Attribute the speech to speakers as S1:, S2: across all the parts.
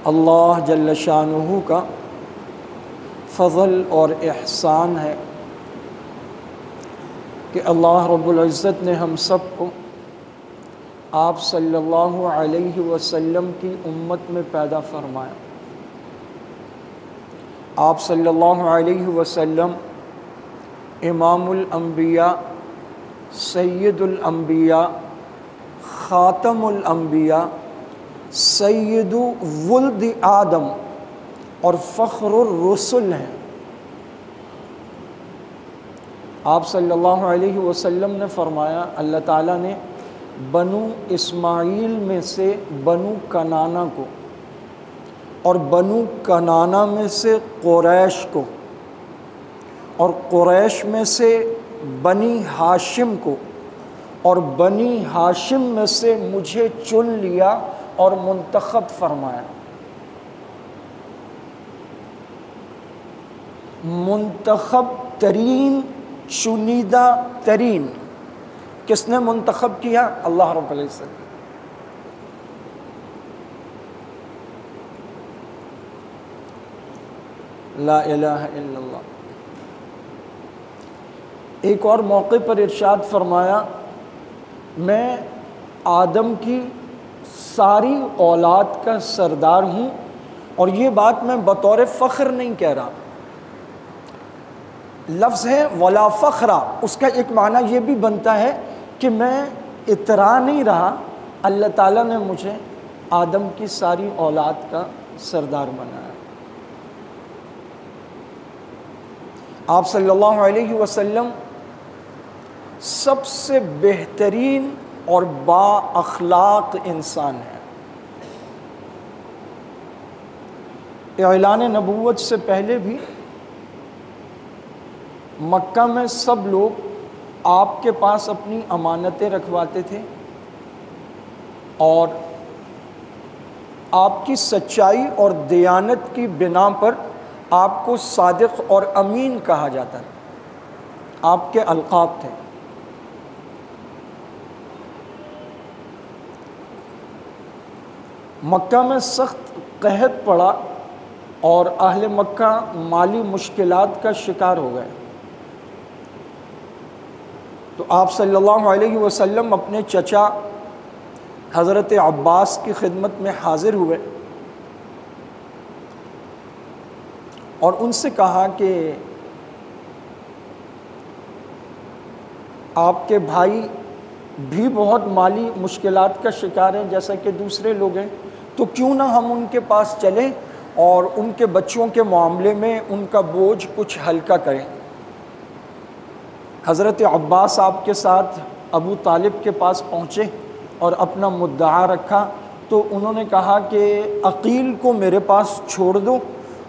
S1: اللہ جل شانہ کا فضل اور احسان ہے کہ اللہ رب العزت نے ہم سب کو آپ صلی اللہ علیہ وسلم کی امت میں پیدا فرمایا۔ آپ صلی اللہ علیہ وسلم امام الانبیاء، سید الانبیاء، خاتم الانبیاء، سید ولد آدم اور فخر الرسل ہیں۔ آپ صلی اللہ علیہ وسلم نے فرمایا، اللہ تعالیٰ نے بنو اسماعیل میں سے بنو کنانہ کو اور بنو کنانہ میں سے قریش کو اور قریش میں سے بنی ہاشم کو اور بنی ہاشم میں سے مجھے چن لیا اور منتخب فرمایا۔ منتخب ترین، چنیدہ ترین، کس نے منتخب کیا؟ اللہ رب العزت۔ لا الہ الا اللہ۔ ایک اور موقع پر ارشاد فرمایا، میں آدم کی ساری اولاد کا سردار ہوں، اور یہ بات میں بطور فخر نہیں کہہ رہا۔ لفظ ہے ولا فخرا، اس کا ایک معنی یہ بھی بنتا ہے کہ میں اترا نہیں رہا، اللہ تعالیٰ نے مجھے آدم کی ساری اولاد کا سردار بنایا۔ آپ صلی اللہ علیہ وسلم سب سے بہترین اور با اخلاق انسان ہیں۔ اعلان نبوت سے پہلے بھی مکہ میں سب لوگ آپ کے پاس اپنی امانتیں رکھواتے تھے، اور آپ کی سچائی اور دیانت کی بنا پر آپ کو صادق اور امین کہا جاتا تھا، آپ کے القاب تھے۔ مکہ میں سخت قحط پڑا اور اہل مکہ مالی مشکلات کا شکار ہو گئے، تو آپ صلی اللہ علیہ وسلم اپنے چچا حضرت عباس کی خدمت میں حاضر ہوئے اور ان سے کہا کہ آپ کے بھائی بھی بہت مالی مشکلات کا شکار ہیں جیسا کہ دوسرے لوگ ہیں، تو کیوں نہ ہم ان کے پاس چلیں اور ان کے بچوں کے معاملے میں ان کا بوجھ کچھ ہلکا کریں۔ حضرت عباس آپ کے ساتھ ابو طالب کے پاس پہنچے اور اپنا مدعا رکھا، تو انہوں نے کہا کہ عقیل کو میرے پاس چھوڑ دو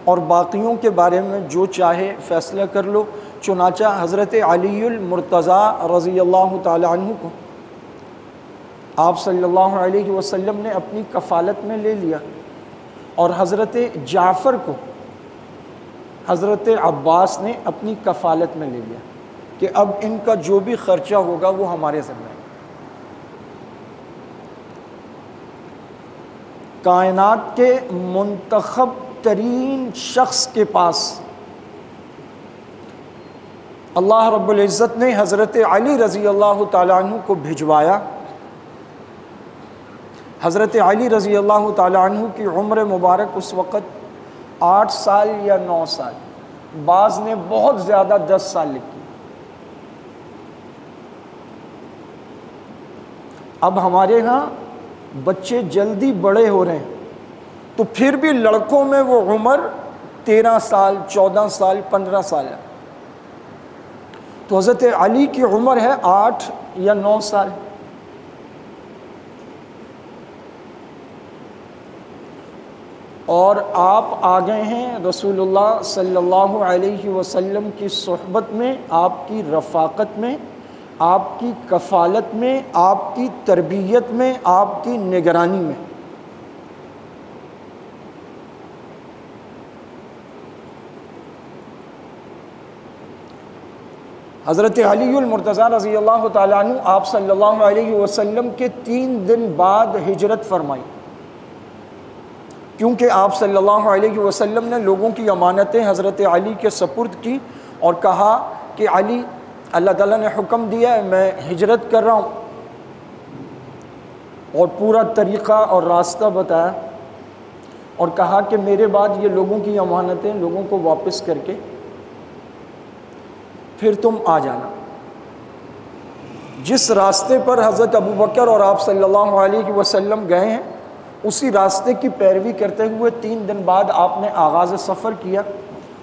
S1: اور باقیوں کے بارے میں جو چاہے فیصلہ کر لو۔ چنانچہ حضرت علی المرتضیٰ رضی اللہ تعالی عنہ کو آپ صلی اللہ علیہ وسلم نے اپنی کفالت میں لے لیا، اور حضرت جعفر کو حضرت عباس نے اپنی کفالت میں لے لیا کہ اب ان کا جو بھی خرچہ ہوگا وہ ہمارے ذمہ ہے۔ کائنات کے منتخب ترین شخص کے پاس اللہ رب العزت نے حضرت علی رضی اللہ تعالیٰ عنہ کو بھجوایا۔ حضرت علی رضی اللہ تعالیٰ عنہ کی عمر مبارک اس وقت 8 سال یا 9 سال، بعض نے بہت زیادہ 10 سال لکھی۔ اب ہمارے ہاں بچے جلدی بڑے ہو رہے ہیں، تو پھر بھی لڑکوں میں وہ عمر 13 سال، 14 سال، 15 سال ہے، تو حضرت علی کی عمر ہے 8 یا 9 سال۔ اور آپ آ گئے ہیں رسول اللہ صلی اللہ علیہ وسلم کی صحبت میں، آپ کی رفاقت میں، آپ کی کفالت میں، آپ کی تربیت میں، آپ کی نگرانی میں۔ حضرت علی المرتضیٰ رضی اللہ تعالیٰ عنہ آپ صلی اللہ علیہ وسلم کے 3 دن بعد ہجرت فرمائی، کیونکہ آپ صلی اللہ علیہ وسلم نے لوگوں کی امانتیں حضرت علی کے سپرد کی اور کہا کہ علی، اللہ تعالیٰ نے حکم دیا ہے، میں ہجرت کر رہا ہوں، اور پورا طریقہ اور راستہ بتایا اور کہا کہ میرے بعد یہ لوگوں کی امانتیں لوگوں کو واپس کر کے پھر تم آ جانا۔ جس راستے پر حضرت ابوبکر اور آپ صلی اللہ علیہ وسلم گئے ہیں اسی راستے کی پیروی کرتے ہوئے 3 دن بعد آپ نے آغاز سفر کیا۔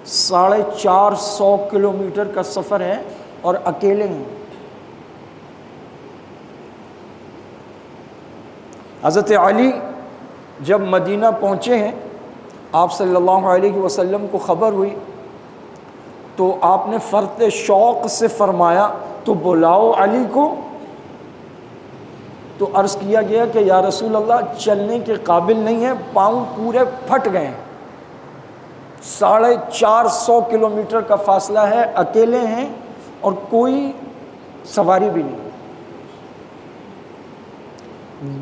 S1: 450 کلومیٹر کا سفر ہے اور اکیلے ہیں۔ حضرت علی جب مدینہ پہنچے ہیں، آپ صلی اللہ علیہ وسلم کو خبر ہوئی تو آپ نے فرط شوق سے فرمایا تو بلاؤ علی کو۔ تو عرض کیا گیا کہ یا رسول اللہ چلنے کے قابل نہیں ہے، پاؤں پورے پھٹ گئے ہیں، 450 کلومیٹر کا فاصلہ ہے، اکیلے ہیں اور کوئی سواری بھی نہیں۔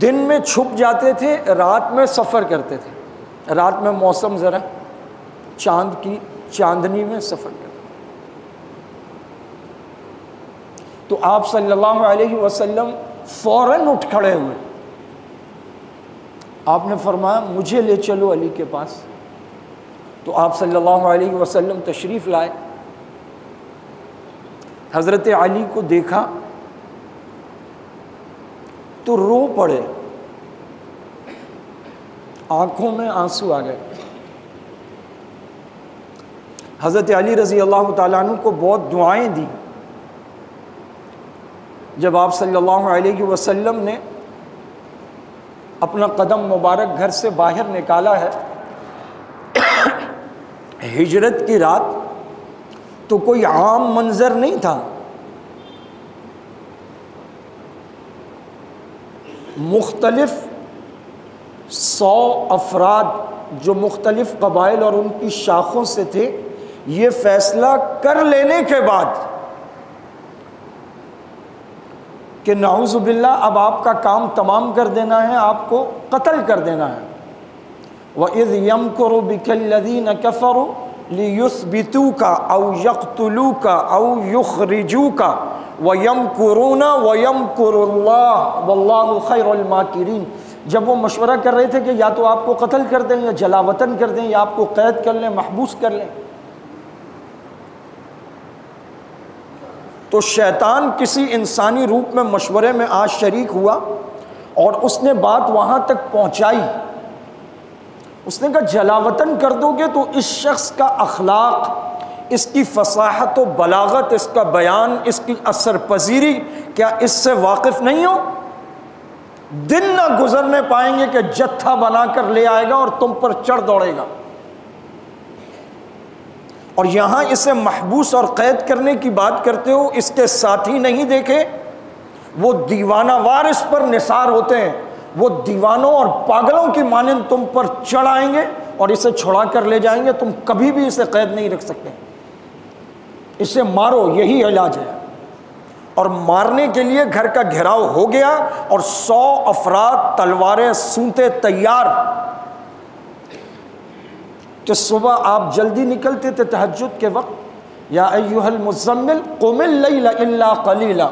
S1: دن میں چھپ جاتے تھے، رات میں سفر کرتے تھے، رات میں موسم ذرا چاند کی چاندنی میں سفر کرتے۔ تو آپ صلی اللہ علیہ وسلم فوراً اٹھ کھڑے ہوئے، آپ نے فرمایا مجھے لے چلو علی کے پاس۔ تو آپ صلی اللہ علیہ وسلم تشریف لائے، حضرت علی کو دیکھا تو رو پڑے، آنکھوں میں آنسو آ گئے۔ حضرت علی رضی اللہ تعالیٰ عنہ کو بہت دعائیں دیں۔ جب آپ صلی اللہ علیہ وسلم نے اپنا قدم مبارک گھر سے باہر نکالا ہے ہجرت کی رات، تو کوئی عام منظر نہیں تھا، مختلف 100 افراد جو مختلف قبائل اور ان کی شاخوں سے تھے، یہ فیصلہ کر لینے کے بعد کہ نعوذ باللہ اب آپ کا کام تمام کر دینا ہے، آپ کو قتل کر دینا ہے۔ وَإِذْ يَمْكُرُ بِكَ الَّذِينَ كَفَرُوا لِيُثْبِتُوكَ أَوْ يَقْتُلُوكَ أَوْ يُخْرِجُوكَ وَيَمْكُرُونَ وَيَمْكُرُ اللَّهُ وَاللَّهُ خَيْرُ الْمَاكِرِينَ۔ جب وہ مشورہ کر رہے تھے کہ یا تو آپ کو قتل کر دیں یا جلا وطن کر دیں یا آپ کو قید کر لیں، محبوس کر لیں، تو شیطان کسی انسانی روپ میں مشورے میں آج شریک ہوا اور اس نے بات وہاں تک پہنچائی۔ اس نے کہا جلا وطن کر دو گے تو اس شخص کا اخلاق، اس کی فصاحت و بلاغت، اس کا بیان، اس کی اثر پذیری، کیا اس سے واقف نہیں ہو؟ دن نہ گزرنے پائیں گے کہ جتھا بنا کر لے آئے گا اور تم پر چڑھ دوڑے گا۔ اور یہاں اسے محبوس اور قید کرنے کی بات کرتے ہو، اس کے ساتھی نہیں دیکھے؟ وہ دیوانہ وار اس پر نثار ہوتے ہیں، وہ دیوانوں اور پاگلوں کی مانند تم پر چڑھ آئیں گے اور اسے چھڑا کر لے جائیں گے، تم کبھی بھی اسے قید نہیں رکھ سکتے، اسے مارو، یہی علاج ہے۔ اور مارنے کے لیے گھر کا گھیراؤ ہو گیا اور 100 افراد تلواریں سونتے تیار، کہ صبح آپ جلدی نکلتے تھے تہجد کے وقت، یا ایھا المزمل قم اللیل الا قلیلا،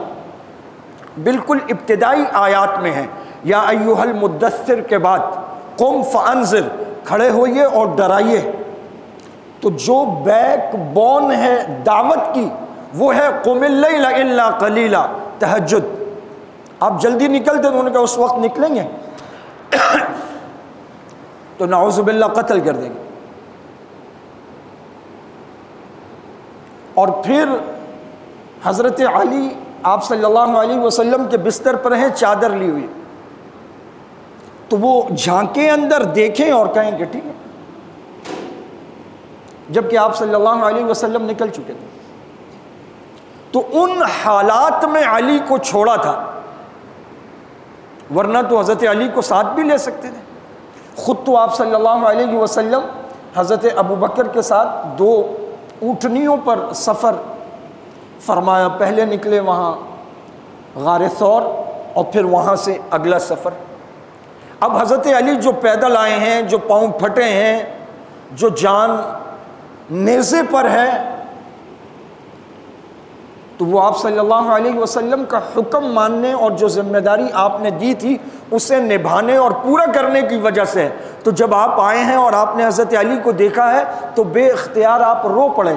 S1: بالکل ابتدائی آیات میں ہے، یا ایھا المدثر کے بعد قم فانذر، کھڑے ہوئیے اور ڈرائیے۔ تو جو بیک بون ہے دعوت کی وہ ہے قم اللیل الا قلیلا، تہجد۔ آپ جلدی نکلتے تو انہوں نے کہا اس وقت نکلیں گے تو نعوذ باللہ قتل کر دیں گے۔ اور پھر حضرت علی آپ صلی اللہ علیہ وسلم کے بستر پر ہیں، چادر لی ہوئی، تو وہ جھانکیں اندر دیکھیں اور کہیں کہ ٹھیک ہے، جبکہ آپ صلی اللہ علیہ وسلم نکل چکے تھے۔ تو ان حالات میں علی کو چھوڑا تھا، ورنہ تو حضرت علی کو ساتھ بھی لے سکتے تھے۔ خود تو آپ صلی اللہ علیہ وسلم حضرت ابوبکر کے ساتھ 2 اونٹنیوں پر سفر فرمایا، پہلے نکلے وہاں غار ثور اور پھر وہاں سے اگلا سفر۔ اب حضرت علی جو پیدل آئے ہیں، جو پاؤں پھٹے ہیں، جو جان نیزے پر ہے، تو وہ آپ صلی اللہ علیہ وسلم کا حکم ماننے اور جو ذمہ داری آپ نے دی تھی اسے نبھانے اور پورا کرنے کی وجہ سے ہے۔ تو جب آپ آئے ہیں اور آپ نے حضرت علی کو دیکھا ہے تو بے اختیار آپ رو پڑے۔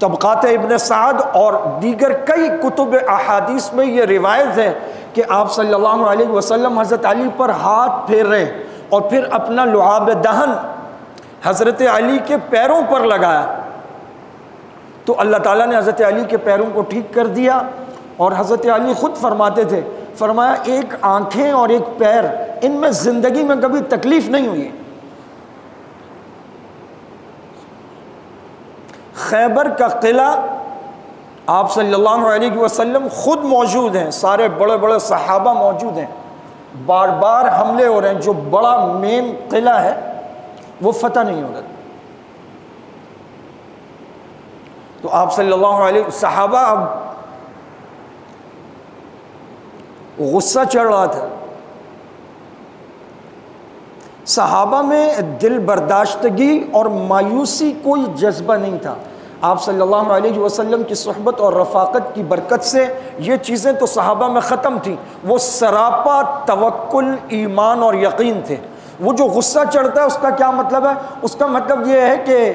S1: طبقات ابن سعد اور دیگر کئی کتب احادیث میں یہ روایت ہے کہ آپ صلی اللہ علیہ وسلم حضرت علی پر ہاتھ پھیر رہے ہیں اور پھر اپنا لعاب دہن حضرت علی کے پیروں پر لگایا، تو اللہ تعالیٰ نے حضرت علی کے پیروں کو ٹھیک کر دیا۔ اور حضرت علی خود فرماتے تھے، فرمایا ایک آنکھیں اور ایک پیر، ان میں زندگی میں کبھی تکلیف نہیں ہوئی۔ خیبر کا قلعہ آپ صلی اللہ علیہ وسلم خود موجود ہیں، سارے بڑے بڑے صحابہ موجود ہیں، بار بار حملے ہو رہے ہیں، جو بڑا مین قلعہ ہے وہ فتح نہیں ہو رہا۔ تو آپ صلی اللہ علیہ صحابہ اب غصہ چڑھ رہا تھا، صحابہ میں دل برداشتگی اور مایوسی کوئی جذبہ نہیں تھا۔ آپ صلی اللہ علیہ وسلم کی صحبت اور رفاقت کی برکت سے یہ چیزیں تو صحابہ میں ختم تھیں، وہ سراپا توکل، ایمان اور یقین تھے۔ وہ جو غصہ چڑھتا ہے اس کا کیا مطلب ہے؟ اس کا مطلب یہ ہے کہ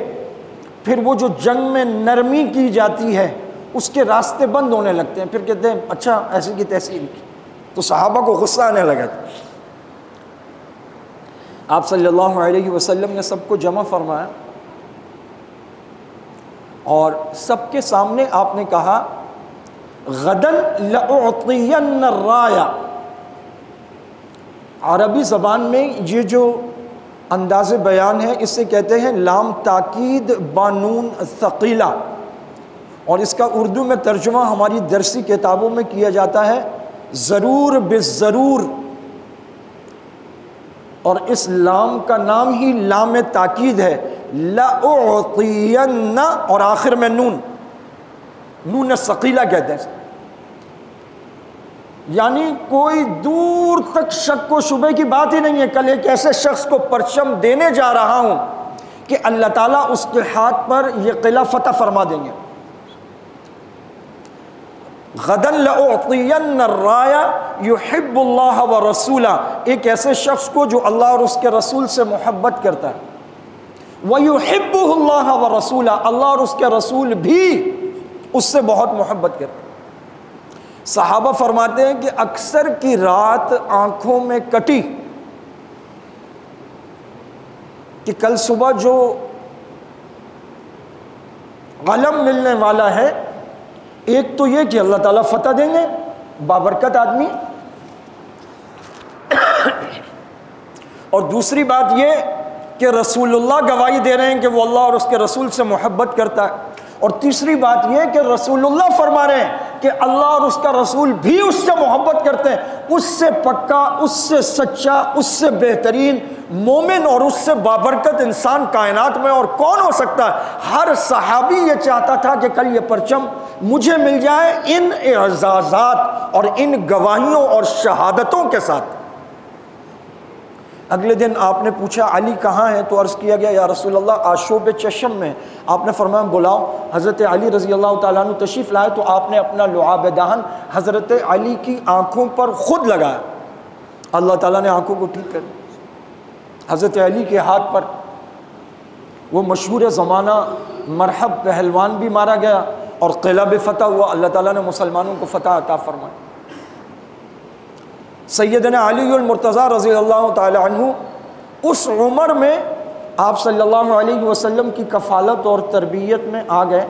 S1: پھر وہ جو جنگ میں نرمی کی جاتی ہے اس کے راستے بند ہونے لگتے ہیں، پھر کہتے ہیں اچھا ایسی کی تیسی کی، تو صحابہ کو غصہ آنے لگا تھا۔ آپ صلی اللہ علیہ وسلم نے سب کو جمع فرمایا اور سب کے سامنے آپ نے کہا غدن لأعطین الرایا۔ عربی زبان میں یہ جو انداز بیان ہے اسے کہتے ہیں لام تاکید بانون ثقیلہ، اور اس کا اردو میں ترجمہ ہماری درسی کتابوں میں کیا جاتا ہے ضرور بالضرور، اور اس لام کا نام ہی لام تاکید ہے، لأعطین، اور آخر میں نون ثقیلہ کہتے ہیں، یعنی کوئی دور تک شک و شبے کی بات ہی نہیں ہے۔ کل ایک ایسے شخص کو پرچم دینے جا رہا ہوں کہ اللہ تعالیٰ اس کے ہاتھ پر یہ قلعہ فتح فرما دیں گے۔ غدن لأعطین الرایا یحب اللہ ورسولہ، ایک ایسے شخص کو جو اللہ اور اس کے رسول سے محبت کرتا ہے، ویحبہ اللہ ورسولہ، اللہ اور اس کے رسول بھی اس سے بہت محبت کرتے ہیں۔ صحابہ فرماتے ہیں کہ اکثر کی رات آنکھوں میں کٹی کہ کل صبح جو علم ملنے والا ہے، ایک تو یہ کہ اللہ تعالیٰ فتح دیں گے، بابرکت آدمی، اور دوسری بات یہ کہ رسول اللہ گواہی دے رہے ہیں کہ وہ اللہ اور اس کے رسول سے محبت کرتا ہے، اور تیسری بات یہ کہ رسول اللہ فرما رہے ہیں کہ اللہ اور اس کا رسول بھی اس سے محبت کرتے ہیں۔ اس سے پکا، اس سے سچا، اس سے بہترین مومن اور اس سے بابرکت انسان کائنات میں اور کون ہو سکتا ہے؟ ہر صحابی یہ چاہتا تھا کہ کل یہ پرچم مجھے مل جائے ان اعزازات اور ان گواہیوں اور شہادتوں کے ساتھ۔ اگلے دن آپ نے پوچھا علی کہاں ہے؟ تو عرض کیا گیا یا رسول اللہ آشوب چشم میں۔ آپ نے فرمایا بلاؤ۔ حضرت علی رضی اللہ تعالیٰ عنہ تشریف لائے تو آپ نے اپنا لعاب دہن حضرت علی کی آنکھوں پر خود لگایا، اللہ تعالیٰ نے آنکھوں کو ٹھیک کر دیا۔ حضرت علی کے ہاتھ پر وہ مشہور زمانہ مرحب پہلوان بھی مارا گیا اور قلعہ بھی فتح ہوا، اللہ تعالیٰ نے مسلمانوں کو فتح عطا فرمائی۔ سیدنا علی المرتضیٰ رضی اللہ تعالی عنہ اس عمر میں آپ صلی اللہ علیہ وسلم کی کفالت اور تربیت میں آ گئے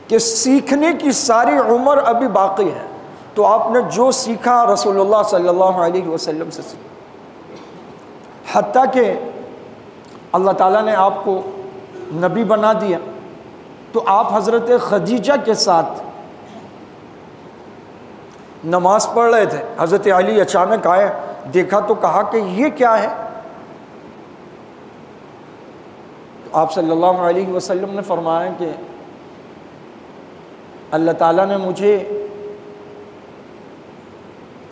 S1: کہ سیکھنے کی ساری عمر ابھی باقی ہے، تو آپ نے جو سیکھا رسول اللہ صلی اللہ علیہ وسلم سے سیکھا، حتیٰ کہ اللہ تعالیٰ نے آپ کو نبی بنا دیا۔ تو آپ حضرت خدیجہ کے ساتھ نماز پڑھ رہے تھے، حضرت علی اچانک آئے، دیکھا تو کہا کہ یہ کیا ہے؟ تو آپ صلی اللہ علیہ وسلم نے فرمایا کہ اللہ تعالیٰ نے مجھے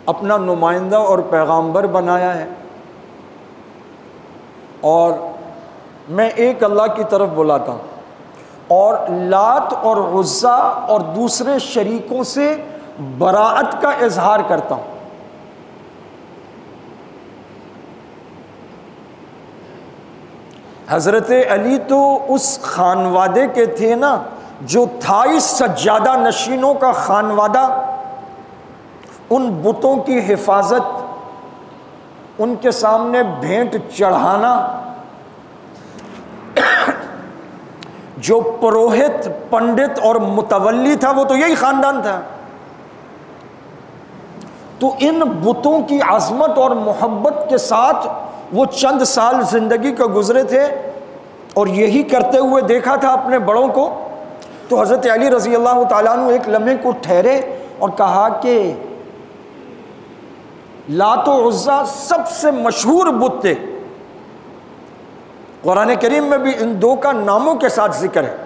S1: اپنا نمائندہ اور پیغامبر بنایا ہے اور میں ایک اللہ کی طرف بلاتا ہوں اور لات اور عزا اور دوسرے شریکوں سے براءت کا اظہار کرتا ہوں۔ حضرت علی تو اس خانوادے کے تھے نا جو تھا اس سجادہ نشینوں کا خانوادہ، ان بتوں کی حفاظت، ان کے سامنے بھینٹ چڑھانا، جو پروہت پنڈت اور متولی تھا وہ تو یہی خاندان تھا۔ تو ان بتوں کی عظمت اور محبت کے ساتھ وہ چند سال زندگی کا گزرے تھے اور یہی کرتے ہوئے دیکھا تھا اپنے بڑوں کو۔ تو حضرت علی رضی اللہ تعالیٰ عنہ ایک لمحے کو ٹھہرے اور کہا کہ لات و عزا سب سے مشہور بت تھے، قرآن کریم میں بھی ان دو کا ناموں کے ساتھ ذکر ہے۔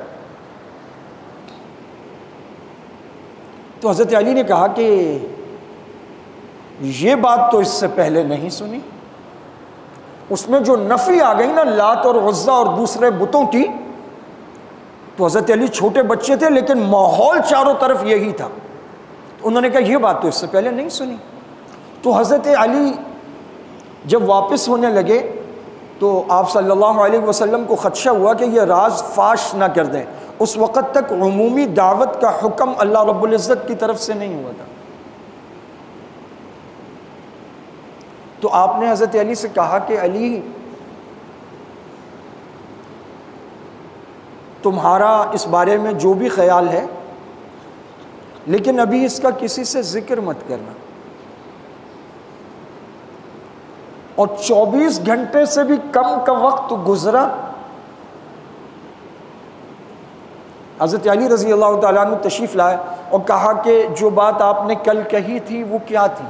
S1: تو حضرت علی نے کہا کہ یہ بات تو اس سے پہلے نہیں سنی۔ اس میں جو نفی آ گئی نا لات اور عزا اور دوسرے بتوں کی، تو حضرت علی چھوٹے بچے تھے لیکن ماحول چاروں طرف یہی تھا۔ انہوں نے کہا یہ بات تو اس سے پہلے نہیں سنی۔ تو حضرت علی جب واپس ہونے لگے تو آپ صلی اللہ علیہ وسلم کو خدشہ ہوا کہ یہ راز فاش نہ کر دیں۔ اس وقت تک عمومی دعوت کا حکم اللہ رب العزت کی طرف سے نہیں ہوا تھا۔ تو آپ نے حضرت علی سے کہا کہ علی، تمہارا اس بارے میں جو بھی خیال ہے لیکن ابھی اس کا کسی سے ذکر مت کرنا۔ اور 24 گھنٹے سے بھی کم کا وقت گزرا۔ حضرت علی رضی اللہ تعالیٰ عنہ تشریف لائے اور کہا کہ جو بات آپ نے کل کہی تھی وہ کیا تھی؟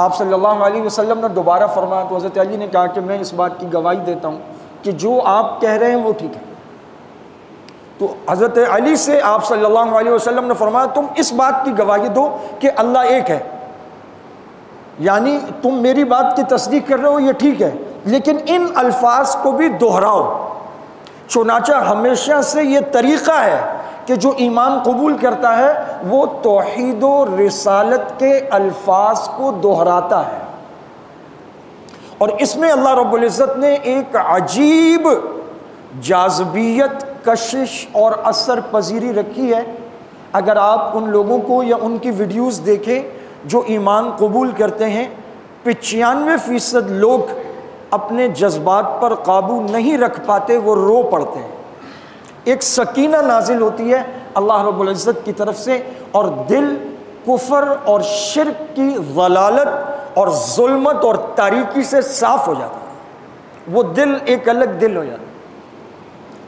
S1: آپ صلی اللہ علیہ وسلم نے دوبارہ فرمایا۔ تو حضرت علی نے کہا کہ میں اس بات کی گواہی دیتا ہوں کہ جو آپ کہہ رہے ہیں وہ ٹھیک ہے۔ تو حضرت علی سے آپ صلی اللہ علیہ وسلم نے فرمایا تم اس بات کی گواہی دو کہ اللہ ایک ہے، یعنی تم میری بات کی تصدیق کر رہے ہو یہ ٹھیک ہے، لیکن ان الفاظ کو بھی دہراؤ۔ چنانچہ ہمیشہ سے یہ طریقہ ہے کہ جو ایمان قبول کرتا ہے وہ توحید و رسالت کے الفاظ کو دہراتا ہے، اور اس میں اللہ رب العزت نے ایک عجیب جاذبیت، کشش اور اثر پذیری رکھی ہے۔ اگر آپ ان لوگوں کو یا ان کی ویڈیوز دیکھیں جو ایمان قبول کرتے ہیں، 95% لوگ اپنے جذبات پر قابو نہیں رکھ پاتے، وہ رو پڑتے ہیں۔ ایک سکینہ نازل ہوتی ہے اللہ رب العزت کی طرف سے اور دل کفر اور شرک کی ضلالت اور ظلمت اور تاریکی سے صاف ہو جاتا ہے، وہ دل ایک الگ دل ہو جاتا ہے۔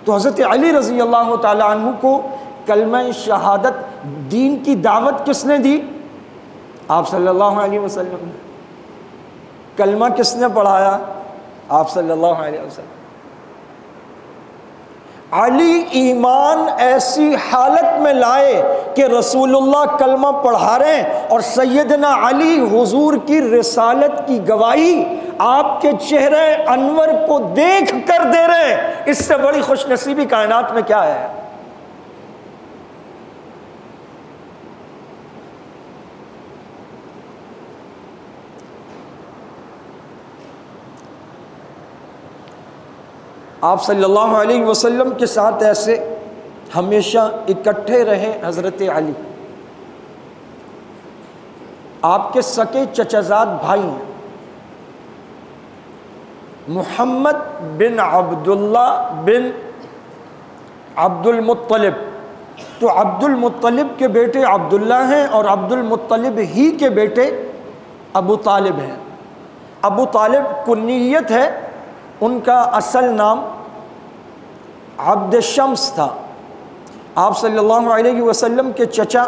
S1: تو حضرت علی رضی اللہ تعالیٰ عنہ کو کلمہ شہادت دین کی دعوت کس نے دی؟ آپ صلی اللہ علیہ وسلم۔ کلمہ کس نے پڑھایا؟ آپ صلی اللہ علیہ وسلم۔ علی ایمان ایسی حالت میں لائے کہ رسول اللہ کلمہ پڑھا رہے ہیں اور سیدنا علی حضور کی رسالت کی گواہی آپ کے چہرے انور کو دیکھ کر دے رہے ہیں۔ اس سے بڑی خوش نصیبی کائنات میں کیا ہے؟ آپ صلی اللہ علیہ وسلم کے ساتھ ایسے ہمیشہ اکٹھے رہے حضرت علی۔ آپ کے سکے چچزاد بھائی ہیں، محمد بن عبداللہ بن عبد المطلب۔ تو عبد المطلب کے بیٹے عبداللہ ہیں اور عبد المطلب ہی کے بیٹے ابو طالب ہیں۔ ابو طالب کنیت ہے، ان کا اصل نام عبد شمس تھا۔ آپ صلی اللہ علیہ وسلم کے چچا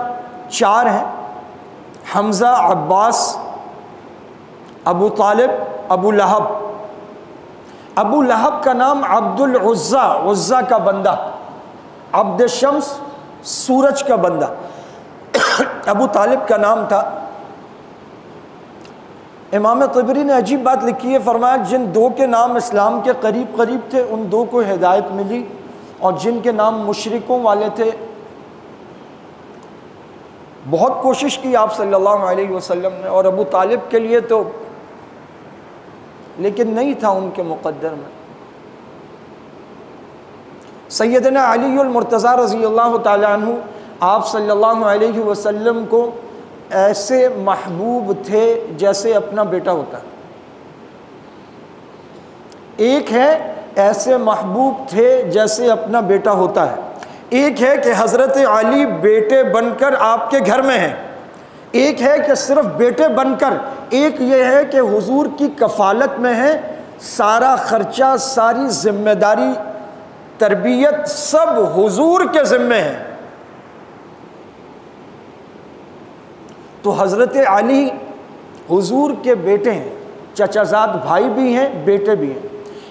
S1: 4 ہیں، حمزہ، عباس، ابو طالب، ابو لہب۔ ابو لہب کا نام عبد العزا، عزا کا بندہ، عبد شمس سورج کا بندہ۔ ابو طالب کا نام تھا۔ امام طبری نے عجیب بات لکھی ہے، فرمایا جن دو کے نام اسلام کے قریب قریب تھے ان دو کو ہدایت ملی، اور جن کے نام مشرکوں والے تھے بہت کوشش کی آپ صلی اللہ علیہ وسلم نے، اور ابو طالب کے لیے تو لیکن نہیں تھا ان کے مقدر میں۔ سیدنا علی المرتضیٰ رضی اللہ تعالیٰ عنہ آپ صلی اللہ علیہ وسلم کو ایسے محبوب تھے جیسے اپنا بیٹا ہوتا ہے۔ ایک ہے ایسے محبوب تھے جیسے اپنا بیٹا ہوتا ہے، ایک ہے کہ حضرت علی بیٹے بن کر آپ کے گھر میں ہیں، ایک ہے کہ صرف بیٹے بن کر، ایک یہ ہے کہ حضور کی کفالت میں ہے، سارا خرچہ، ساری ذمہ داری، تربیت سب حضور کے ذمے ہے۔ تو حضرت علی حضور کے بیٹے ہیں، چچا زاد بھائی بھی ہیں، بیٹے بھی ہیں۔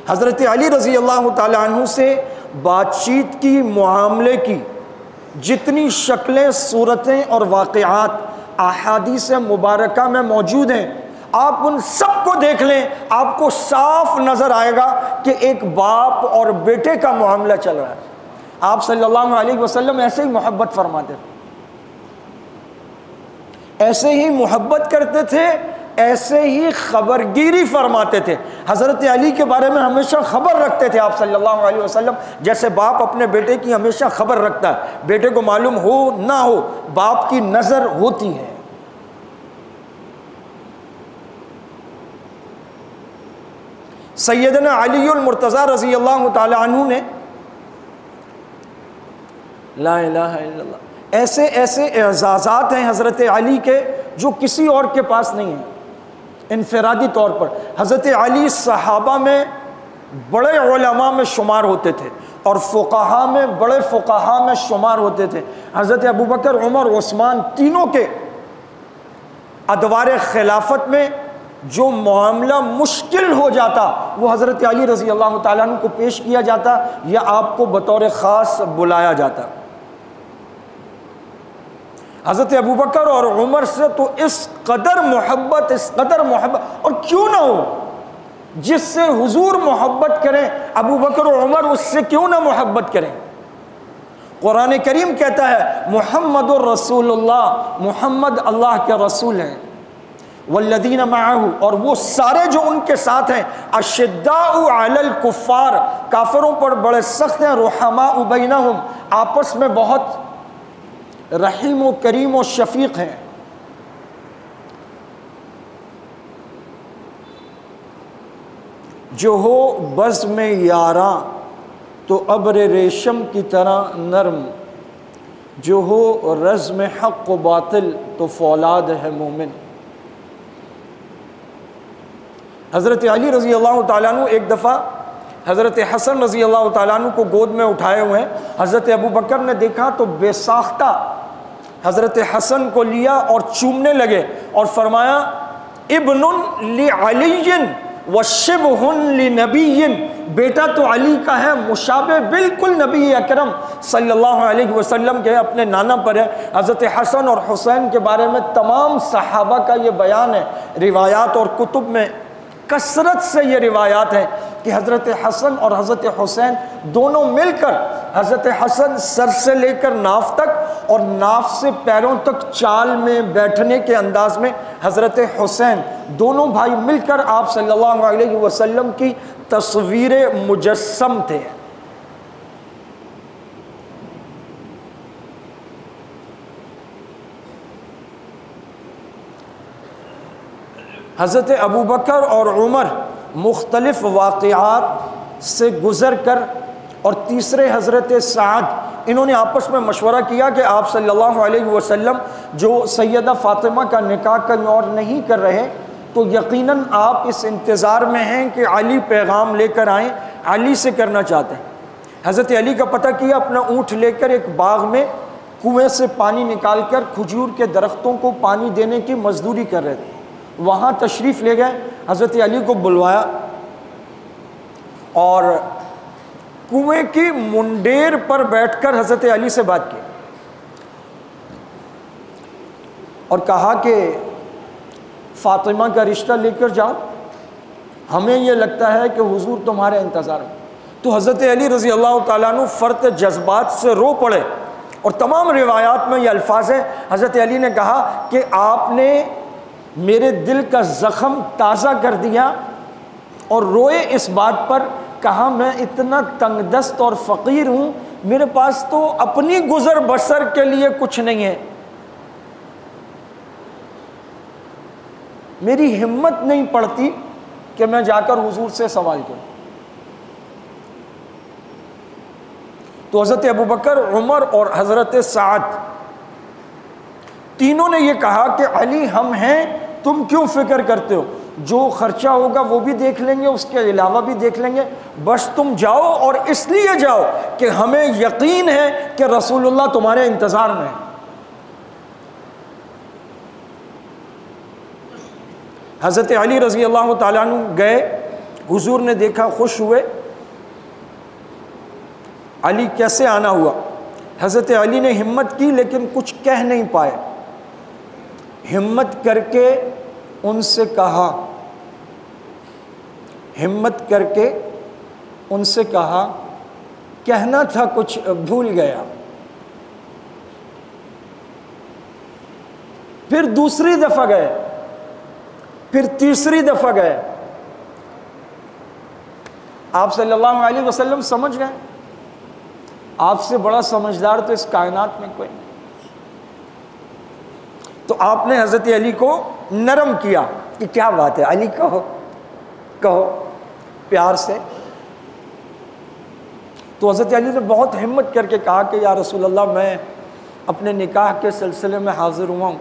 S1: حضرت علی رضی اللہ تعالیٰ عنہ سے بات چیت کی، معاملے کی جتنی شکلیں، صورتیں اور واقعات احادیث مبارکہ میں موجود ہیں، آپ ان سب کو دیکھ لیں، آپ کو صاف نظر آئے گا کہ ایک باپ اور بیٹے کا معاملہ چل رہا ہے۔ آپ صلی اللہ علیہ وسلم ایسے ہی محبت فرماتے تھے، ایسے ہی محبت کرتے تھے، ایسے ہی خبرگیری فرماتے تھے۔ حضرت علی کے بارے میں ہمیشہ خبر رکھتے تھے آپ صلی اللہ علیہ وسلم، جیسے باپ اپنے بیٹے کی ہمیشہ خبر رکھتا ہے، بیٹے کو معلوم ہو نہ ہو باپ کی نظر ہوتی ہے۔ سیدنا علی المرتضیٰ رضی اللہ تعالی عنہ نے لا الہ الا اللہ، ایسے ایسے اعزازات ہیں حضرت علی کے جو کسی اور کے پاس نہیں ہیں۔ انفرادی طور پر حضرت علی صحابہ میں بڑے علماء میں شمار ہوتے تھے، اور فقہاء میں بڑے فقہاء میں شمار ہوتے تھے۔ حضرت ابوبکر، عمر، عثمان تینوں کے ادوار خلافت میں جو معاملہ مشکل ہو جاتا وہ حضرت علی رضی اللہ تعالیٰ عنہ کو پیش کیا جاتا یا آپ کو بطور خاص بلایا جاتا۔ حضرت ابوبکر اور عمر سے تو اس قدر محبت، اس قدر محبت، اور کیوں نہ ہو، جس سے حضور محبت کریں ابوبکر و عمر اس سے کیوں نہ محبت کریں۔ قرآن کریم کہتا ہے محمد الرسول اللہ، محمد اللہ کے رسول ہیں، والذین معہ، اور وہ سارے جو ان کے ساتھ ہیں، اشداء علی الکفار، کافروں پر بڑے سخت ہیں، رحماء بینہم، آپس میں بہت رحیم و کریم و شفیق ہیں۔ جو ہو بزم یاراں تو ابر ریشم کی طرح نرم، جو ہو رزم حق و باطل تو فولاد ہے مومن۔ حضرت علی رضی اللہ تعالیٰ عنہ ایک دفعہ حضرت حسن رضی اللہ تعالیٰ عنہ کو گود میں اٹھائے ہوئے ہیں، حضرت ابوبکر نے دیکھا تو بے ساختہ حضرت حسن کو لیا اور چومنے لگے اور فرمایا ابن لعلی وشبہ لنبی، بیٹا تو علی کا ہے، مشابہ بالکل نبی اکرم صلی اللہ علیہ وسلم کے اپنے نانا پر ہے۔ حضرت حسن اور حسین کے بارے میں تمام صحابہ کا یہ بیان ہے، روایات اور کتب میں کثرت سے یہ روایات ہیں کہ حضرت حسن اور حضرت حسین دونوں مل کر، حضرت حسن سر سے لے کر ناف تک اور ناف سے پیروں تک چال میں، بیٹھنے کے انداز میں، حضرت حسین دونوں بھائی مل کر آپ صلی اللہ علیہ وسلم کی تصویر مجسم تھے۔ حضرت ابوبکر اور عمر مختلف واقعات سے گزر کر، اور تیسرے حضرت سعد، انہوں نے آپس میں مشورہ کیا کہ آپ صلی اللہ علیہ وسلم جو سیدہ فاطمہ کا نکاح کہیں اور نہیں کر رہے تو یقیناً آپ اس انتظار میں ہیں کہ علی پیغام لے کر آئیں، علی سے کرنا چاہتے ہیں۔ حضرت علی کا پتہ کیا، اپنا اونٹ لے کر ایک باغ میں کنویں سے پانی نکال کر کھجور کے درختوں کو پانی دینے کی مزدوری کر رہے تھے، وہاں تشریف لے گئے، حضرت علی کو بلوایا اور کنویں کی منڈیر پر بیٹھ کر حضرت علی سے بات کی۔ اور کہا کہ فاطمہ کا رشتہ لے کر جاؤ، ہمیں یہ لگتا ہے کہ حضور تمہارے انتظار میں۔ تو حضرت علی رضی اللہ تعالیٰ عنہ فرط جذبات سے رو پڑے، اور تمام روایات میں یہ الفاظ ہیں، حضرت علی نے کہا کہ آپ نے میرے دل کا زخم تازہ کر دیا، اور روئے اس بات پر، کہا میں اتنا تنگ دست اور فقیر ہوں، میرے پاس تو اپنی گزر بسر کے لیے کچھ نہیں ہے، میری ہمت نہیں پڑتی کہ میں جا کر حضور سے سوال کروں۔ تو حضرت ابوبکر، عمر اور حضرت سعد تینوں نے یہ کہا کہ علی ہم ہیں، تم کیوں فکر کرتے ہو، جو خرچہ ہوگا وہ بھی دیکھ لیں گے، اس کے علاوہ بھی دیکھ لیں گے، بس تم جاؤ، اور اس لیے جاؤ کہ ہمیں یقین ہے کہ رسول اللہ تمہارے انتظار میں ہے۔ حضرت علی رضی اللہ تعالیٰ عنہ گئے، حضور نے دیکھا، خوش ہوئے۔ علی کیسے آنا ہوا؟ حضرت علی نے ہمت کی لیکن کچھ کہہ نہیں پائے، ہمت کر کے ان سے کہا، ہمت کر کے ان سے کہا، کہنا تھا کچھ بھول گیا۔ پھر دوسری دفعہ گئے، پھر تیسری دفعہ گئے، آپ صلی اللہ علیہ وسلم سمجھ گئے، آپ سے بڑا سمجھدار تو اس کائنات میں کوئی نہیں۔ تو آپ نے حضرت علی کو نرم کیا کہ کیا بات ہے علی، کہو کہو پیار سے۔ تو حضرت علی نے بہت ہمت کر کے کہا کہ یا رسول اللہ، میں اپنے نکاح کے سلسلے میں حاضر ہوا ہوں،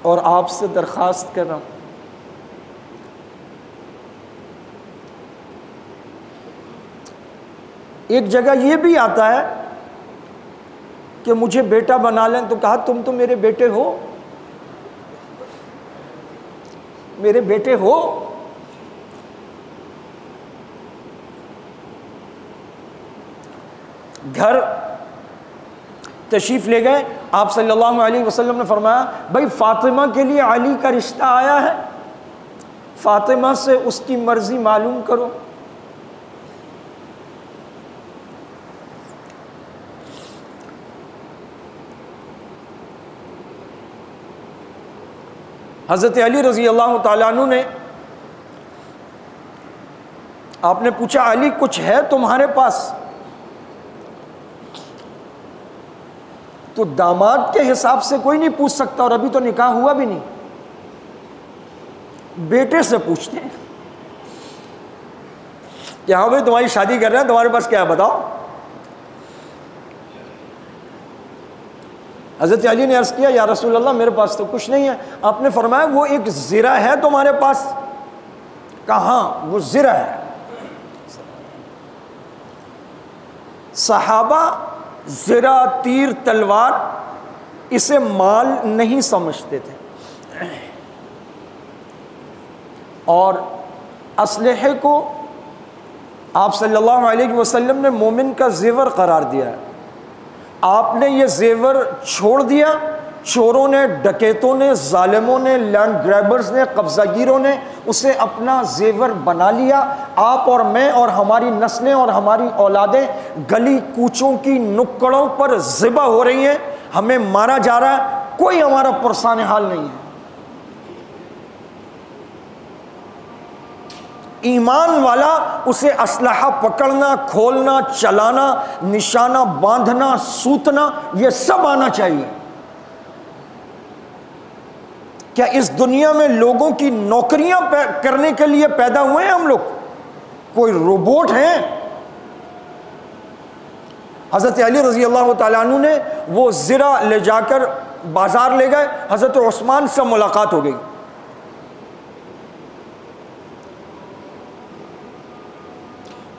S1: اور آپ سے درخواست کر رہا ہوں، ایک جگہ یہ بھی آتا ہے کہ مجھے بیٹا بنا لیں، تو کہا تم تو میرے بیٹے ہو، میرے بیٹے ہو۔ گھر تشریف لے گئے، آپ صلی اللہ علیہ وسلم نے فرمایا بھائی فاطمہ کے لیے علی کا رشتہ آیا ہے، فاطمہ سے اس کی مرضی معلوم کرو۔ حضرت علی رضی اللہ تعالیٰ عنہ نے، آپ نے پوچھا علی کچھ ہے تمہارے پاس؟ تو داماد کے حساب سے کوئی نہیں پوچھ سکتا، اور ابھی تو نکاح ہوا بھی نہیں، بیٹے سے پوچھتے ہیں کہ ہاں بھائی تمہاری شادی کر رہے ہیں، تمہارے پاس کیا ہے بتاؤ۔ حضرت علی نے عرض کیا یا رسول اللہ میرے پاس تو کچھ نہیں ہے۔ آپ نے فرمایا وہ ایک زرہ ہے تمہارے پاس؟ کہاں وہ زرہ ہے۔ صحابہ زرہ، تیر، تلوار اسے مال نہیں سمجھتے تھے، اور اسلحے کو آپ صلی اللہ علیہ وسلم نے مومن کا زیور قرار دیا ہے۔ آپ نے یہ زیور چھوڑ دیا، چوروں نے، ڈکیتوں نے، ظالموں نے، لینڈ گریبرز نے، قبضہ گیروں نے اسے اپنا زیور بنا لیا۔ آپ اور میں اور ہماری نسلیں اور ہماری اولادیں گلی کوچوں کی نکڑوں پر ذبح ہو رہی ہیں، ہمیں مارا جا رہا ہے، کوئی ہمارا پرسان حال نہیں ہے۔ ایمان والا اسے اسلحہ پکڑنا، کھولنا، چلانا، نشانہ باندھنا، سوتنا، یہ سب آنا چاہیے۔ کیا اس دنیا میں لوگوں کی نوکریاں کرنے کے لیے پیدا ہوئے ہیں ہم لوگ؟ کوئی روبوٹ ہیں؟ حضرت علی رضی اللہ تعالیٰ عنہ نے وہ زرہ لے جا کر بازار لے گئے، حضرت عثمان سے ملاقات ہو گئی۔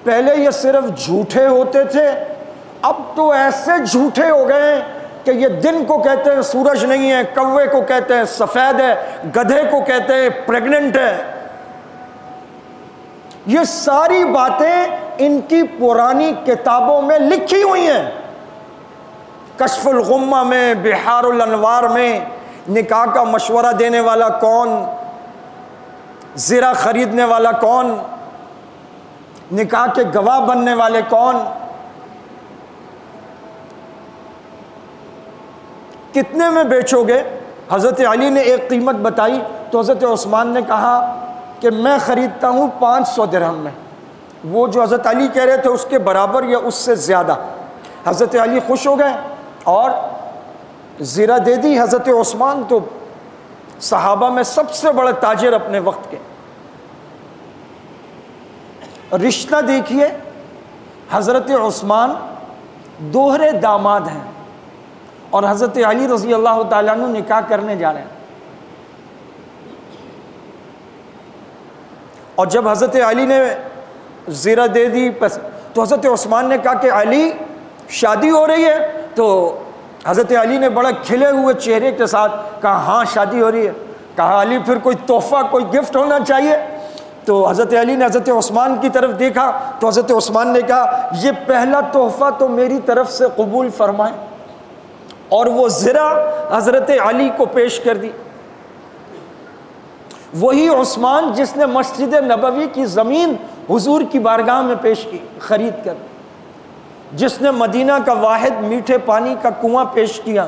S1: پہلے یہ صرف جھوٹے ہوتے تھے، اب تو ایسے جھوٹے ہو گئے ہیں کہ یہ دن کو کہتے ہیں سورج نہیں ہے، کوے کو کہتے ہیں سفید ہے، گدھے کو کہتے ہیں پریگننٹ ہے۔ یہ ساری باتیں ان کی پرانی کتابوں میں لکھی ہوئی ہیں۔ کشف الغمہ میں، بحار الانوار میں نکاح کا مشورہ دینے والا کون، زرہ خریدنے والا کون، نکاح کے گواہ بننے والے کون، کتنے میں بیچو گے؟ حضرت علی نے ایک قیمت بتائی تو حضرت عثمان نے کہا کہ میں خریدتا ہوں 500 درہم میں۔ وہ جو حضرت علی کہہ رہے تھے اس کے برابر یا اس سے زیادہ۔ حضرت علی خوش ہو گئے اور زرہ دے دی۔ حضرت عثمان تو صحابہ میں سب سے بڑے تاجر اپنے وقت کے۔ رشتہ دیکھیے، حضرت عثمان دوہرے داماد ہیں اور حضرت علی رضی اللہ تعالیٰ عنہ نکاح کرنے جا رہے ہیں، اور جب حضرت علی نے زرہ دے دی تو حضرت عثمان نے کہا کہ علی شادی ہو رہی ہے؟ تو حضرت علی نے بڑا کھلے ہوئے چہرے کے ساتھ کہا ہاں شادی ہو رہی ہے۔ کہا علی پھر کوئی تحفہ، کوئی گفٹ ہونا چاہیے۔ تو حضرت علی نے حضرت عثمان کی طرف دیکھا تو حضرت عثمان نے کہا یہ پہلا تحفہ تو میری طرف سے قبول فرمائیں، اور وہ زرہ حضرت علی کو پیش کر دی۔ وہی عثمان جس نے مسجد نبوی کی زمین حضور کی بارگاہ میں پیش کی خرید کر، جس نے مدینہ کا واحد میٹھے پانی کا کنواں پیش کیا،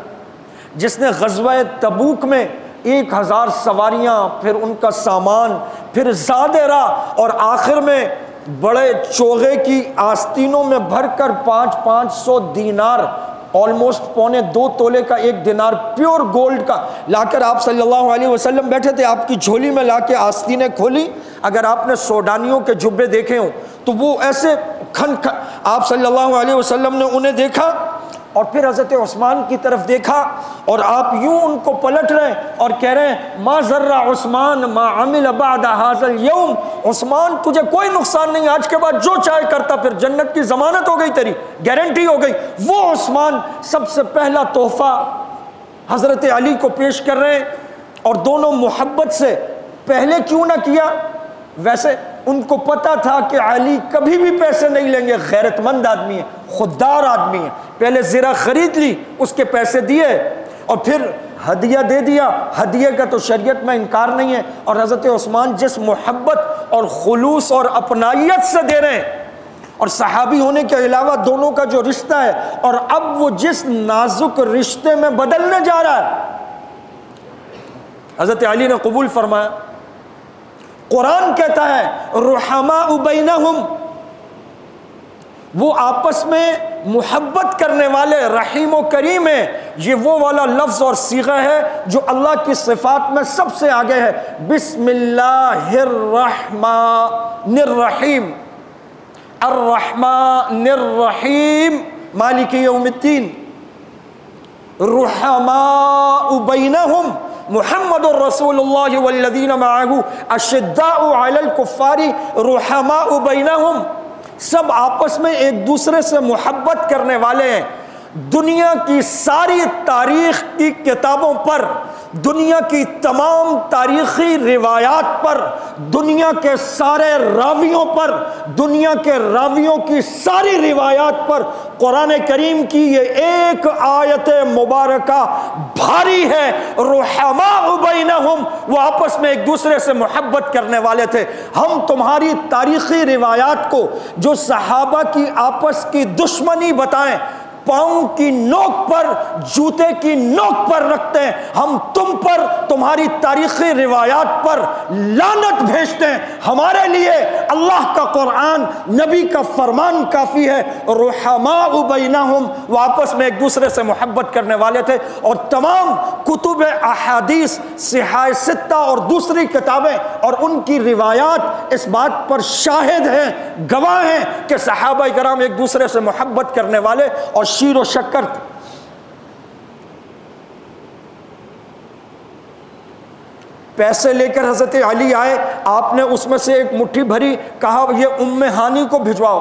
S1: جس نے غزوہ تبوک میں 1000 سواریاں، پھر ان کا سامان، پھر زادِ راہ، اور آخر میں بڑے چوغے کی آستینوں میں بھر کر 500 دینار، آلموسٹ 1.25 تولے کا 1 دینار پیور گولڈ کا لا کر آپ صلی اللہ علیہ وسلم بیٹھے تھے، آپ کی جھولی میں لا کے آستینیں کھولی۔ اگر آپ نے سوڈانیوں کے جبے دیکھے ہوں تو وہ ایسے آپ صلی اللہ علیہ وسلم نے انہیں دیکھا اور پھر حضرت عثمان کی طرف دیکھا، اور آپ یوں ان کو پلٹ رہے اور کہہ رہے ہیں ما ضر عثمان ما عمل بعد هذا اليوم، عثمان تجھے کوئی نقصان نہیں، آج کے بعد جو چاہے کرتا، پھر جنت کی ضمانت ہو گئی، تیری گارنٹی ہو گئی۔ وہ عثمان سب سے پہلا تحفہ حضرت علی کو پیش کر رہے ہیں، اور دونوں محبت سے، پہلے کیوں نہ کیا؟ ویسے ان کو پتا تھا کہ علی کبھی بھی پیسے نہیں لیں گے، غیرت مند آدمی ہے، خوددار آدمی ہے، پہلے زرہ خرید لی، اس کے پیسے دیے اور پھر ہدیہ دے دیا۔ ہدیے کا تو شریعت میں انکار نہیں ہے، اور حضرت عثمان جس محبت اور خلوص اور اپنائیت سے دے رہے ہیں، اور صحابی ہونے کے علاوہ دونوں کا جو رشتہ ہے، اور اب وہ جس نازک رشتے میں بدلنے جا رہا ہے، حضرت علی نے قبول فرمایا۔ قرآن کہتا ہے رحماء بینہم، وہ آپس میں محبت کرنے والے، رحیم و کریم ہے۔ یہ وہ والا لفظ اور صیغہ ہے جو اللہ کی صفات میں سب سے آگے ہے۔ بسم اللہ الرحمن الرحیم، الرحمن الرحیم مالک یوم الدین، رحماء بینہم محمد الرسول اللہ والذین معہ اشداء علی الکفار رحماء بینہم، سب آپس میں ایک دوسرے سے محبت کرنے والے ہیں۔ دنیا کی ساری تاریخ کی کتابوں پر، دنیا کی تمام تاریخی روایات پر، دنیا کے سارے راویوں پر، دنیا کے راویوں کی ساری روایات پر قرآن کریم کی یہ ایک آیت مبارکہ بھاری ہے، رحماء بینہم، وہ آپس میں ایک دوسرے سے محبت کرنے والے تھے۔ ہم تمہاری تاریخی روایات کو جو صحابہ کی آپس کی دشمنی بتائیں، پاؤں کی نوک پر، جوتے کی نوک پر رکھتے ہیں، ہم تم پر، تمہاری تاریخی روایات پر لعنت بھیجتے ہیں۔ ہمارے لیے اللہ کا قرآن، نبی کا فرمان کافی ہے۔ رحماء بینہم، وہ آپس میں ایک دوسرے سے محبت کرنے والے تھے، اور تمام کتب احادیث، صحاح ستہ اور دوسری کتابیں اور ان کی روایات اس بات پر شاہد ہیں، گواہ ہیں کہ صحابہ کرام ایک دوسرے سے محبت کرنے والے اور شیر و شکر تھے۔ پیسے لے کر حضرت علی آئے، آپ نے اس میں سے ایک مٹھی بھری، کہا یہ ام ہانی کو بھجواؤ،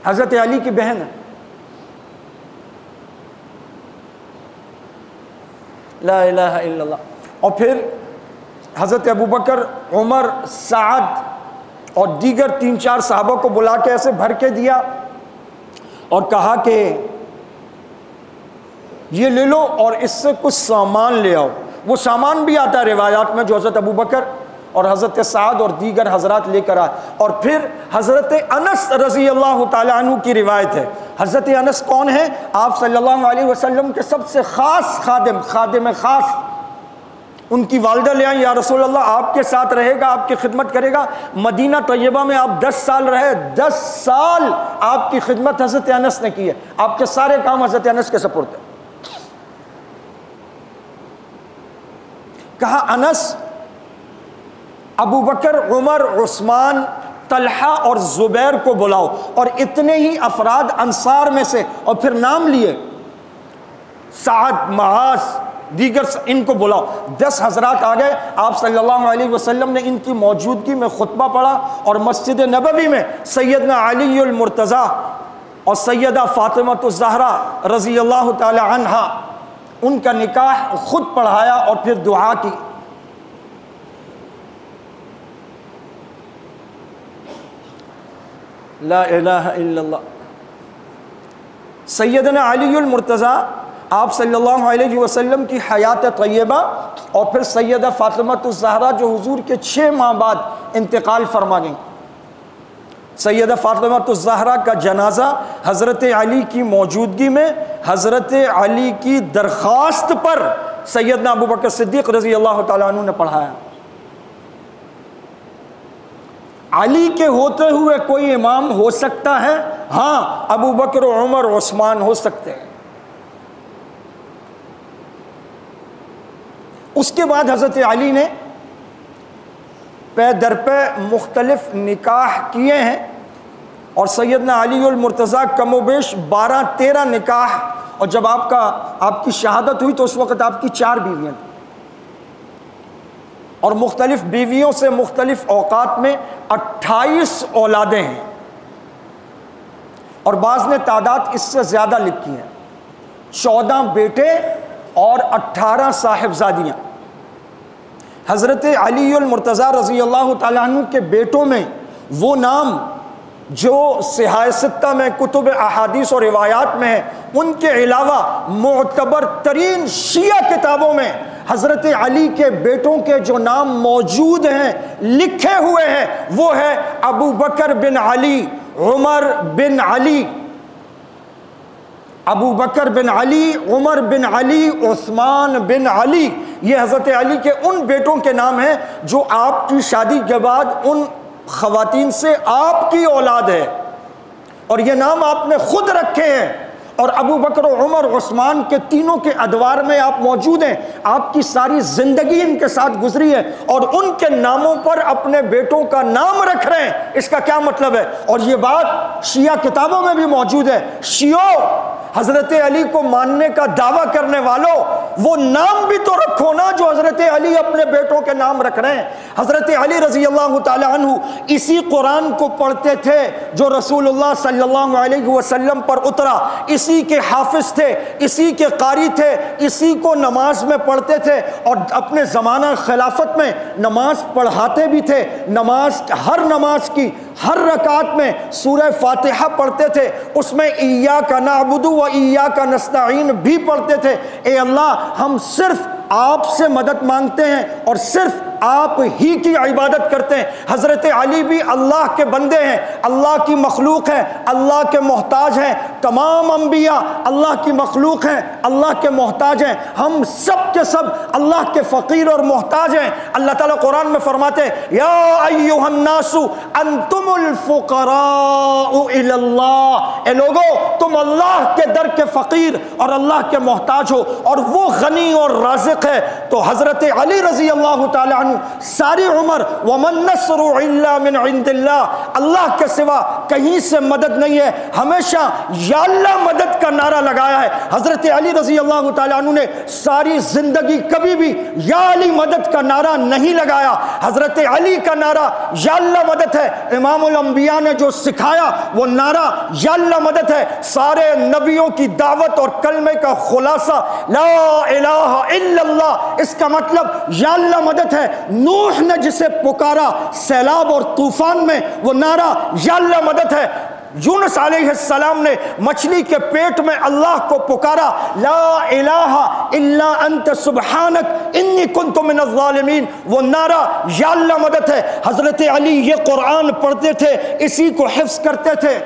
S1: حضرت علی کی بہن ہے۔ لا الہ الا اللہ۔ اور پھر حضرت ابوبکر، عمر، سعد اور دیگر 3-4 صحابہ کو بلا کے ایسے بھر کے دیا اور کہا کہ یہ لے لو اور اس سے کچھ سامان لے آؤ۔ وہ سامان بھی آتا ہے روایات میں جو حضرت ابو بکر اور حضرت سعد اور دیگر حضرات لے کر آئے۔ اور پھر حضرت انس رضی اللہ تعالیٰ عنہ کی روایت ہے۔ حضرت انس کون ہیں؟ آپ صلی اللہ علیہ وسلم کے سب سے خاص خادم خاص۔ ان کی والدہ لے آئیں، یا رسول اللہ آپ کے ساتھ رہے گا، آپ کی خدمت کرے گا۔ مدینہ طیبہ میں آپ 10 سال رہے، 10 سال آپ کی خدمت حضرت انس نے کی ہے، آپ کے سارے کام حضرت انس کے سپرد ہیں۔ کہا انس ابو بکر، عمر، عثمان، طلحہ اور زبیر کو بلاؤ، اور اتنے ہی افراد انصار میں سے، اور پھر نام لیے سعد، معاذ، دیگر، ان کو بلاؤ۔ 10 حضرات آ گئے۔ آپ صلی اللہ علیہ وسلم نے ان کی موجودگی میں خطبہ پڑھا، اور مسجد نبوی میں سیدنا علی المرتضیٰ اور سیدہ فاطمہ الزہرا رضی اللہ تعالی عنہا، ان کا نکاح خود پڑھایا اور پھر دعا کی۔ لا الہ الا اللہ۔ سیدنا علی المرتضیٰ آپ صلی اللہ علیہ وسلم کی حیات طیبہ، اور پھر سیدہ فاطمہ الزہرا جو حضور کے 6 ماہ بعد انتقال فرما گئیں۔ سیدہ فاطمہ الزہرا کا جنازہ حضرت علی کی موجودگی میں، حضرت علی کی درخواست پر سیدنا ابو بکر صدیق رضی اللہ تعالیٰ عنہ نے پڑھایا۔ علی کے ہوتے ہوئے کوئی امام ہو سکتا ہے؟ ہاں، ابو بکر، عمر، عثمان ہو سکتے ہیں۔ اس کے بعد حضرت علی نے پے در پے مختلف نکاح کیے ہیں، اور سیدنا علی المرتضیٰ کم و بیش 12-13 نکاح، اور جب آپ کی شہادت ہوئی تو اس وقت آپ کی 4 بیویاں تھیں، اور مختلف بیویوں سے مختلف اوقات میں 28 اولادیں ہیں، اور بعض نے تعداد اس سے زیادہ لکھی ہیں، 14 بیٹے اور 18 صاحبزادیاں۔ حضرت علی المرتضیٰ رضی اللہ تعالیٰ عنہ کے بیٹوں میں وہ نام جو صحاح ستہ میں، کتب احادیث اور روایات میں ہے، ان کے علاوہ معتبر ترین شیعہ کتابوں میں حضرت علی کے بیٹوں کے جو نام موجود ہیں، لکھے ہوئے ہیں، وہ ہے ابو بکر بن علی، عمر بن علی، ابو بکر بن علی، عمر بن علی، عثمان بن علی۔ یہ حضرت علی کے ان بیٹوں کے نام ہیں جو آپ کی شادی کے بعد ان خواتین سے آپ کی اولاد ہے، اور یہ نام آپ نے خود رکھے ہیں، اور ابو بکر و عمر عثمان کے تینوں کے ادوار میں آپ موجود ہیں، آپ کی ساری زندگی ان کے ساتھ گزری ہے، اور ان کے ناموں پر اپنے بیٹوں کا نام رکھ رہے ہیں۔ اس کا کیا مطلب ہے؟ اور یہ بات شیعہ کتابوں میں بھی موجود ہے۔ شیعوں، حضرت علی کو ماننے کا دعویٰ کرنے والوں، وہ نام بھی تو رکھو نا جو حضرت علی اپنے بیٹوں کے نام رکھ رہے ہیں۔ حضرت علی رضی اللہ تعالی عنہ اسی قرآن کو پڑھتے تھے جو رسول اللہ صلی اللہ علیہ وسلم پر اترا، اسی کے حافظ تھے، اسی کے قاری تھے، اسی کو نماز میں پڑھتے تھے، اور اپنے زمانہ خلافت میں نماز پڑھاتے بھی تھے۔ ہر نماز کی ہر رکعت میں سورہ فاتحہ پڑھتے تھے، اس میں ایاک نعبد و ایاک نستعین بھی پڑھتے تھے۔ اے اللہ، ہم صرف آپ سے مدد مانگتے ہیں اور صرف آپ ہی کی عبادت کرتے ہیں۔ حضرت علی بھی اللہ کے بندے ہیں، اللہ کی مخلوق ہیں، اللہ کے محتاج ہیں۔ تمام انبیاء اللہ کی مخلوق ہیں، اللہ کے محتاج ہیں۔ ہم سب کے سب اللہ کے فقیر اور محتاج ہیں۔ اللہ تعالیٰ قرآن میں فرماتے ہیں، یا ایھا الناس انتم الفقراء الی اللہ، اے لوگو تم اللہ کے در کے فقیر اور اللہ کے محتاج ہو، اور وہ غنی اور رازق ہے۔ تو حضرت علی رضی اللہ تعالی عنہ ساری عمر ومن نصر الا من عند اللہ، اللہ کے سوا کہیں سے مدد نہیں ہے، ہمیشہ یا اللہ مدد کا نعرہ لگایا ہے۔ حضرت علی رضی اللہ تعالی عنہ نے ساری زندگی کبھی بھی یا علی مدد کا نعرہ نہیں لگایا۔ حضرت علی کا نعرہ یا اللہ مدد ہے۔ امام الانبیاء نے جو سکھایا وہ نعرہ یا اللہ مدد ہے۔ سارے نبیوں کی دعوت اور کلمے کا خلاصہ لا الہ الا اللہ، اس کا مطلب یا اللہ مدد ہے۔ نوح نے جسے پکارا سیلاب اور طوفان میں، وہ نعرہ یا اللہ مدد ہے۔ یونس علیہ السلام نے مچھلی کے پیٹ میں اللہ کو پکارا، لا الہ الا انت سبحانک انی کنت من الظالمین، وہ نعرہ یا اللہ مدد ہے۔ حضرت علی یہ قرآن پڑھتے تھے، اسی کو حفظ کرتے تھے،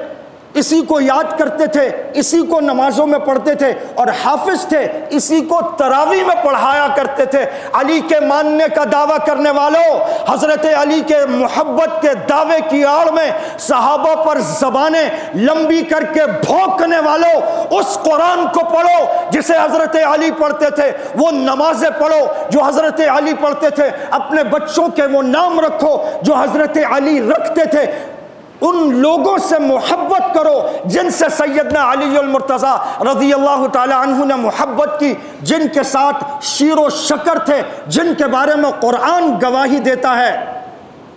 S1: اسی کو یاد کرتے تھے، اسی کو نمازوں میں پڑھتے تھے، اور حافظ تھے، اسی کو تراویح میں پڑھایا کرتے تھے۔ علی کے ماننے کا دعویٰ کرنے والوں، حضرت علی کے محبت کے دعوے کی آڑ میں صحابہ پر زبانیں لمبی کر کے بھونکنے والوں، اس قرآن کو پڑھو جسے حضرت علی پڑھتے تھے، وہ نمازیں پڑھو جو حضرت علی پڑھتے تھے، اپنے بچوں کے وہ نام رکھو جو حضرت علی رکھتے تھے، ان لوگوں سے محبت کرو جن سے سیدنا علی المرتضی رضی اللہ تعالی عنہ نے محبت کی، جن کے ساتھ شیر و شکر تھے، جن کے بارے میں قرآن گواہی دیتا ہے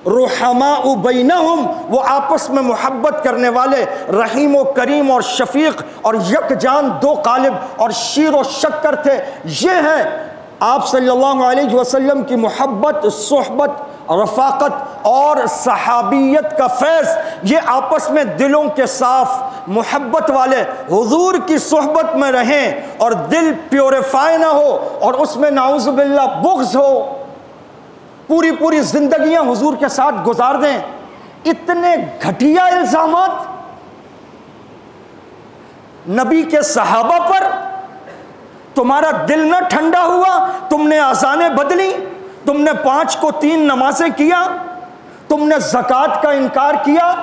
S1: رحماء بینہم، وہ آپس میں محبت کرنے والے، رحیم و کریم اور شفیق اور یکجان دو قالب اور شیر و شکر تھے۔ یہ ہے آپ صلی اللہ علیہ وسلم کی محبت، صحبت، رفاقت اور صحابیت کا فیض۔ یہ آپس میں دلوں کے صاف محبت والے حضور کی صحبت میں رہیں اور دل پیوریفائی نہ ہو اور اس میں نعوذ باللہ بغض ہو، پوری پوری زندگیاں حضور کے ساتھ گزار دیں۔ اتنے گھٹیا الزامات نبی کے صحابہ پر، تمہارا دل نہ ٹھنڈا ہوا، تم نے اذانیں بدلی، تم نے 5 کو 3 نمازیں کیا، تم نے زکوٰۃ کا انکار کیا،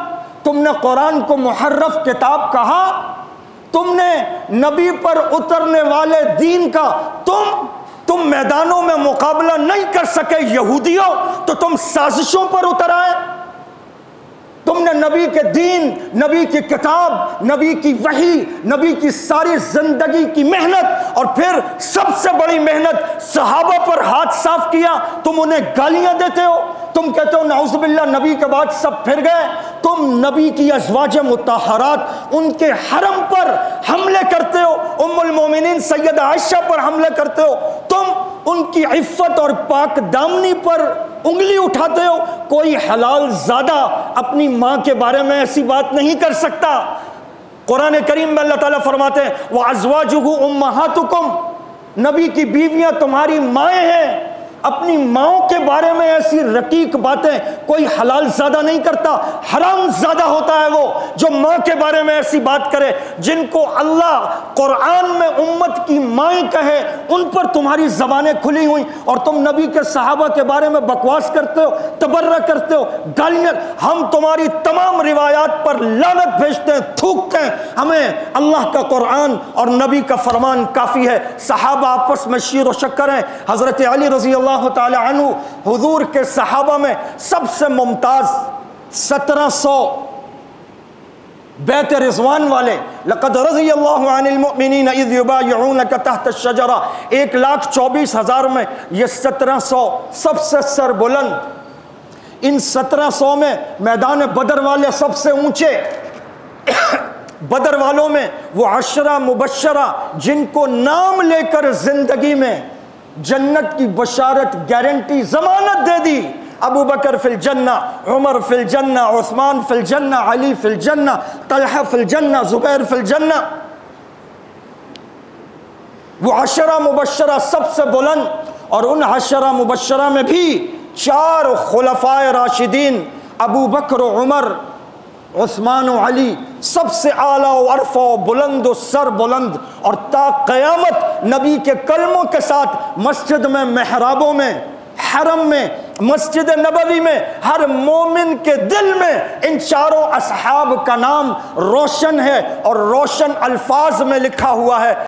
S1: تم نے قرآن کو محرف کتاب کہا، تم نے نبی پر اترنے والے دین کا تم میدانوں میں مقابلہ نہیں کر سکے یہودیوں، تو تم سازشوں پر اتر آئے۔ تم نے نبی کے دین، نبی کی کتاب، نبی کی وحی، نبی کی ساری زندگی کی محنت اور پھر سب سے بڑی محنت صحابہ پر ہاتھ صاف کیا، تم انہیں گالیاں دیتے ہو، تم کہتے ہو نعوذ باللہ نبی کے بعد سب پھر گئے، تم نبی کی ازواج مطہرات، ان کے حرم پر حملے کرتے ہو، ام المومنین سیدہ عائشہ پر حملے کرتے ہو، تم ان کی عفت اور پاک دامنی پر انگلی اٹھاتے ہو۔ کوئی حلال زادہ اپنی ماں کے بارے میں ایسی بات نہیں کر سکتا۔ قرآن کریم میں اللہ تعالیٰ فرماتے ہیں وَأَزْوَاجُهُ أُمَّهَاتُكُمْ، نبی کی بیویاں تمہاری مائیں ہیں۔ اپنی ماؤں کے بارے میں ایسی رقیق باتیں کوئی حلال زادہ نہیں کرتا، حرام زادہ ہوتا ہے وہ جو ماں کے بارے میں ایسی بات کرے۔ جن کو اللہ قرآن میں امت کی مائیں کہے، ان پر تمہاری زبانیں کھلی ہوئی اور تم نبی کے صحابہ کے بارے میں بکواس کرتے ہو، تبرہ کرتے ہو، گالیاں۔ ہم تمہاری تمام روایات پر لعنت بھیجتے ہیں، تھوکتے ہیں، ہمیں اللہ کا قرآن اور نبی کا فرمان کافی ہے۔ صحابہ آپس میں شیر و شکر ہیں۔ حضرت علی رضی اللہ تعالی عنہ حضور کے صحابہ میں سب سے ممتاز، 1700 بیت رضوان والے، لقد رضی اللہ عن المؤمنین اذ یبایعونک تحت الشجرہ، 1,24,000 میں یہ 1700 سب سے سر بلند۔ ان 1700 میں میدان بدر والے سب سے اونچے۔ بدر والوں میں وہ 10 مبشرہ جن کو نام لے کر زندگی میں جنت کی بشارت گارنٹی ضمانت دے دی، ابو بکر فی الجنہ، عمر فی الجنہ، عثمان فی الجنہ، علی فی الجنہ، طلحہ فی الجنہ، زبیر فی الجنہ۔ وہ 10 مبشرہ سب سے بلند، اور ان 10 مبشرہ میں بھی 4 خلفائے راشدین ابو بکر و عمر، عثمان و علی سب سے اعلیٰ و ارفع و بلند و سر بلند، اور تا قیامت نبی کے کلموں کے ساتھ مسجد میں، محرابوں میں، حرم میں، مسجد نبوی میں، ہر مومن کے دل میں ان 4 اصحاب کا نام روشن ہے اور روشن الفاظ میں لکھا ہوا ہے۔